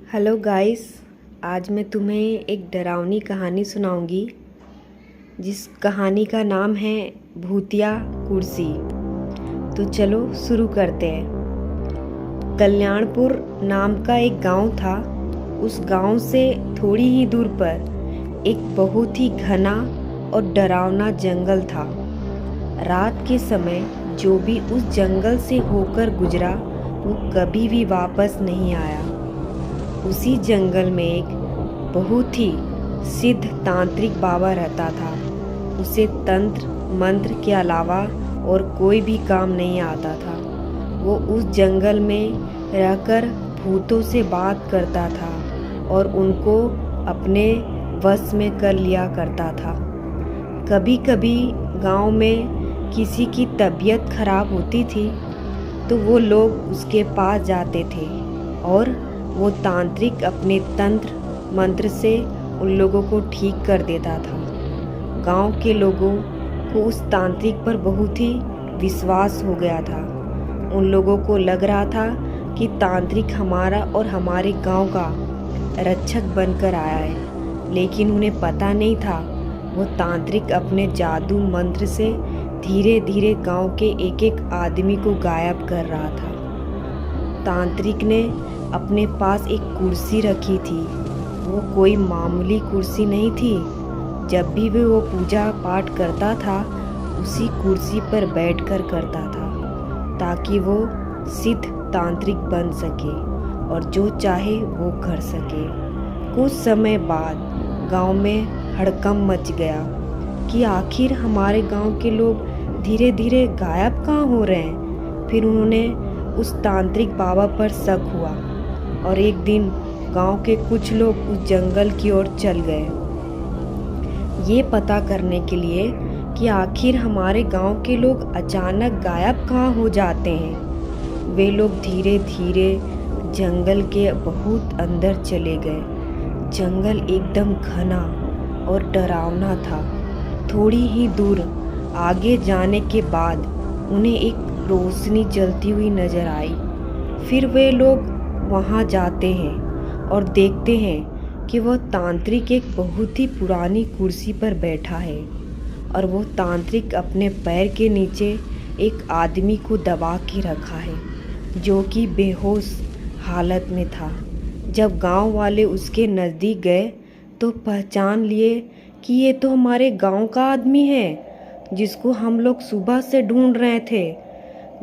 Hello guys. आज मैं तुम्हें एक डरावनी कहानी सुनाऊंगी जिस कहानी का नाम है भूतिया कुर्सी। तो चलो शुरू करते हैं। कल्याणपुर नाम का एक गांव था। उस गांव से थोड़ी ही दूर पर एक बहुत ही घना और डरावना जंगल था। रात के समय जो भी उस जंगल से होकर गुजरा वो कभी भी वापस नहीं आया। उसी जंगल में एक बहुत ही सिद्ध तांत्रिक बाबा रहता था। उसे तंत्र मंत्र के अलावा और कोई भी काम नहीं आता था। वो उस जंगल में रहकर भूतों से बात करता था और उनको अपने वश में कर लिया करता था। कभी कभी गांव में किसी की तबीयत खराब होती थी तो वो लोग उसके पास जाते थे और वो तांत्रिक अपने तंत्र मंत्र से उन लोगों को ठीक कर देता था। गांव के लोगों को उस तांत्रिक पर बहुत ही विश्वास हो गया था। उन लोगों को लग रहा था कि तांत्रिक हमारा और हमारे गांव का रक्षक बनकर आया है, लेकिन उन्हें पता नहीं था वो तांत्रिक अपने जादू मंत्र से धीरे धीरे गांव के एक एक आदमी को गायब कर रहा था। तांत्रिक ने अपने पास एक कुर्सी रखी थी। वो कोई मामूली कुर्सी नहीं थी। जब भी वो पूजा पाठ करता था उसी कुर्सी पर बैठकर करता था ताकि वो सिद्ध तांत्रिक बन सके और जो चाहे वो कर सके। कुछ समय बाद गांव में हड़कंप मच गया कि आखिर हमारे गांव के लोग धीरे धीरे गायब कहाँ हो रहे हैं। फिर उन्होंने उस तांत्रिक बाबा पर शक हुआ और एक दिन गांव के कुछ लोग उस जंगल की ओर चल गए ये पता करने के लिए कि आखिर हमारे गांव के लोग अचानक गायब कहाँ हो जाते हैं। वे लोग धीरे धीरे जंगल के बहुत अंदर चले गए। जंगल एकदम घना और डरावना था। थोड़ी ही दूर आगे जाने के बाद उन्हें एक रोशनी जलती हुई नजर आई। फिर वे लोग वहाँ जाते हैं और देखते हैं कि वह तांत्रिक एक बहुत ही पुरानी कुर्सी पर बैठा है और वो तांत्रिक अपने पैर के नीचे एक आदमी को दबा के रखा है जो कि बेहोश हालत में था। जब गांव वाले उसके नज़दीक गए तो पहचान लिए कि ये तो हमारे गांव का आदमी है जिसको हम लोग सुबह से ढूंढ रहे थे।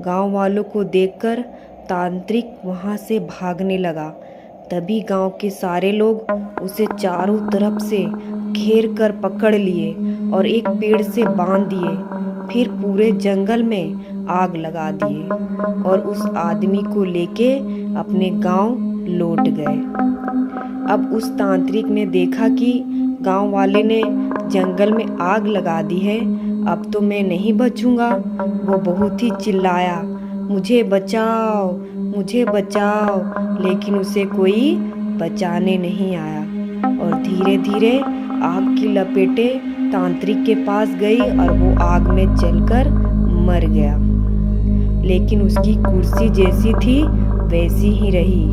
गांव वालों को देखकर तांत्रिक वहां से भागने लगा। तभी गांव के सारे लोग उसे चारों तरफ से घेर कर पकड़ लिए और एक पेड़ से बांध दिए। फिर पूरे जंगल में आग लगा दिए और उस आदमी को लेके अपने गांव लौट गए। अब उस तांत्रिक ने देखा कि गांव वाले ने जंगल में आग लगा दी है, अब तो मैं नहीं बचूंगा। वो बहुत ही चिल्लाया, मुझे बचाओ मुझे बचाओ, लेकिन उसे कोई बचाने नहीं आया और धीरे धीरे आग की लपेटें तांत्रिक के पास गई और वो आग में जलकर मर गया। लेकिन उसकी कुर्सी जैसी थी वैसी ही रही।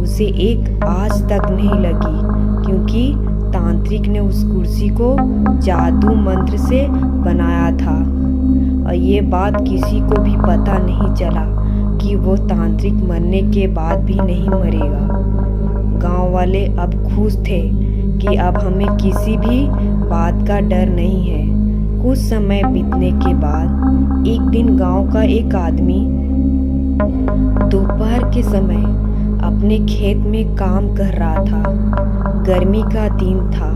उसे एक आज तक नहीं लगी क्योंकि तांत्रिक ने उस कुर्सी को जादू मंत्र से बनाया था और ये बात किसी को भी पता नहीं चला कि वो तांत्रिक मरने के बाद भी नहीं मरेगा। गांव वाले अब खुश थे कि अब हमें किसी भी बात का डर नहीं है। कुछ समय बीतने के बाद एक दिन गांव का एक आदमी दोपहर के समय अपने खेत में काम कर रहा था। गर्मी का दिन था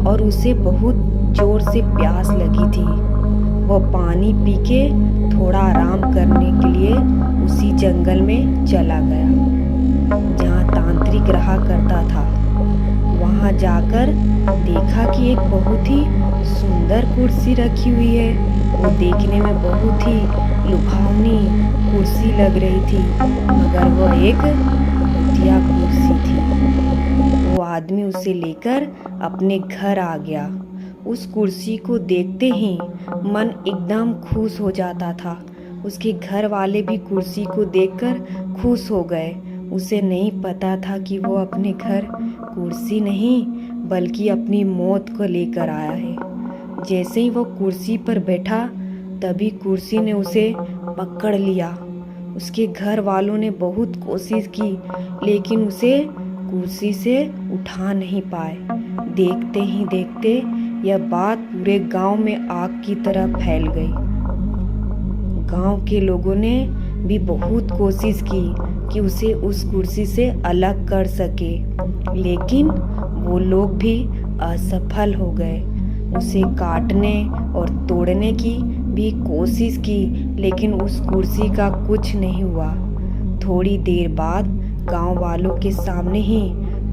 और उसे बहुत जोर से प्यास लगी थी। वह पानी पी के थोड़ा आराम करने के लिए उसी जंगल में चला गया जहाँ तांत्रिक रहा करता था। वहाँ जाकर देखा कि एक बहुत ही सुंदर कुर्सी रखी हुई है। वो देखने में बहुत ही लुभावनी कुर्सी लग रही थी, मगर वो एक भूतिया कुर्सी थी। वो आदमी उसे लेकर अपने घर आ गया। उस कुर्सी को देखते ही मन एकदम खुश हो जाता था। उसके घर वाले भी कुर्सी को देखकर खुश हो गए। उसे नहीं पता था कि वो अपने घर कुर्सी नहीं बल्कि अपनी मौत को लेकर आया है। जैसे ही वो कुर्सी पर बैठा तभी कुर्सी ने उसे पकड़ लिया। उसके घर वालों ने बहुत कोशिश की लेकिन उसे कुर्सी से उठा नहीं पाए। देखते ही देखते यह बात पूरे गांव में आग की तरह फैल गई। गांव के लोगों ने भी बहुत कोशिश की कि उसे उस कुर्सी से अलग कर सके, लेकिन वो लोग भी असफल हो गए। उसे काटने और तोड़ने की भी कोशिश की लेकिन उस कुर्सी का कुछ नहीं हुआ। थोड़ी देर बाद गांव वालों के सामने ही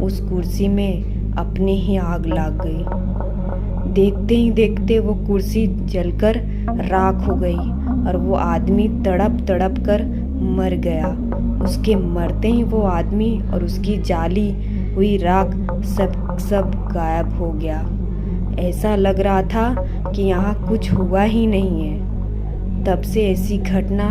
उस कुर्सी में अपने ही आग लग गई। देखते ही देखते वो कुर्सी जलकर राख हो गई और वो आदमी तड़प तड़प कर मर गया। उसके मरते ही वो आदमी और उसकी जाली हुई राख सब गायब हो गया। ऐसा लग रहा था कि यहाँ कुछ हुआ ही नहीं है। तब से ऐसी घटना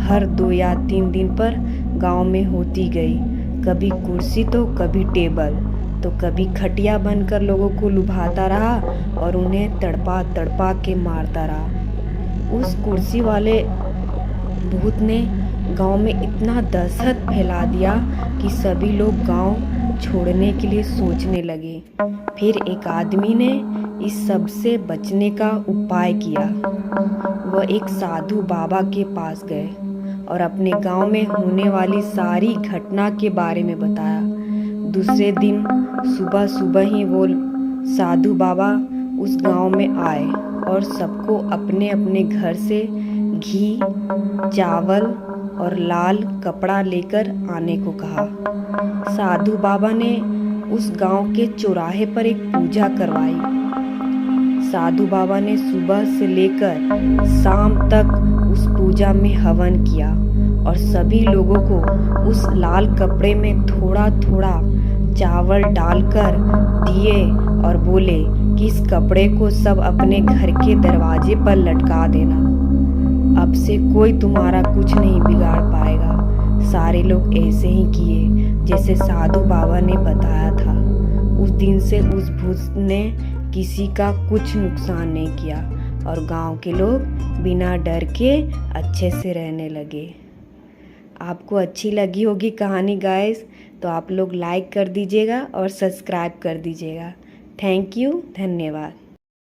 हर 2 या 3 दिन पर गांव में होती गई। कभी कुर्सी तो कभी टेबल तो कभी खटिया बनकर लोगों को लुभाता रहा और उन्हें तड़पा तड़पा के मारता रहा। उस कुर्सी वाले भूत ने गांव में इतना दहशत फैला दिया कि सभी लोग गांव छोड़ने के लिए सोचने लगे। फिर एक आदमी ने इस सब से बचने का उपाय किया। वह एक साधु बाबा के पास गए और अपने गांव में होने वाली सारी घटना के बारे में बताया। दूसरे दिन सुबह सुबह ही वो साधु बाबा उस गांव में आए और सबको अपने अपने घर से घी, चावल और लाल कपड़ा लेकर आने को कहा। साधु बाबा ने उस गांव के चौराहे पर एक पूजा करवाई। साधु बाबा ने सुबह से लेकर शाम तक उस पूजा में हवन किया और सभी लोगों को उस लाल कपड़े में थोड़ा थोड़ा चावल डालकर दिए और बोले कि इस कपड़े को सब अपने घर के दरवाजे पर लटका देना। अब से कोई तुम्हारा कुछ नहीं बिगाड़ पाएगा। सारे लोग ऐसे ही किए जैसे साधु बाबा ने बताया था। उस दिन से उस भूत ने किसी का कुछ नुकसान नहीं किया और गांव के लोग बिना डर के अच्छे से रहने लगे। आपको अच्छी लगी होगी कहानी गाइस, तो आप लोग लाइक कर दीजिएगा और सब्सक्राइब कर दीजिएगा। थैंक यू, धन्यवाद।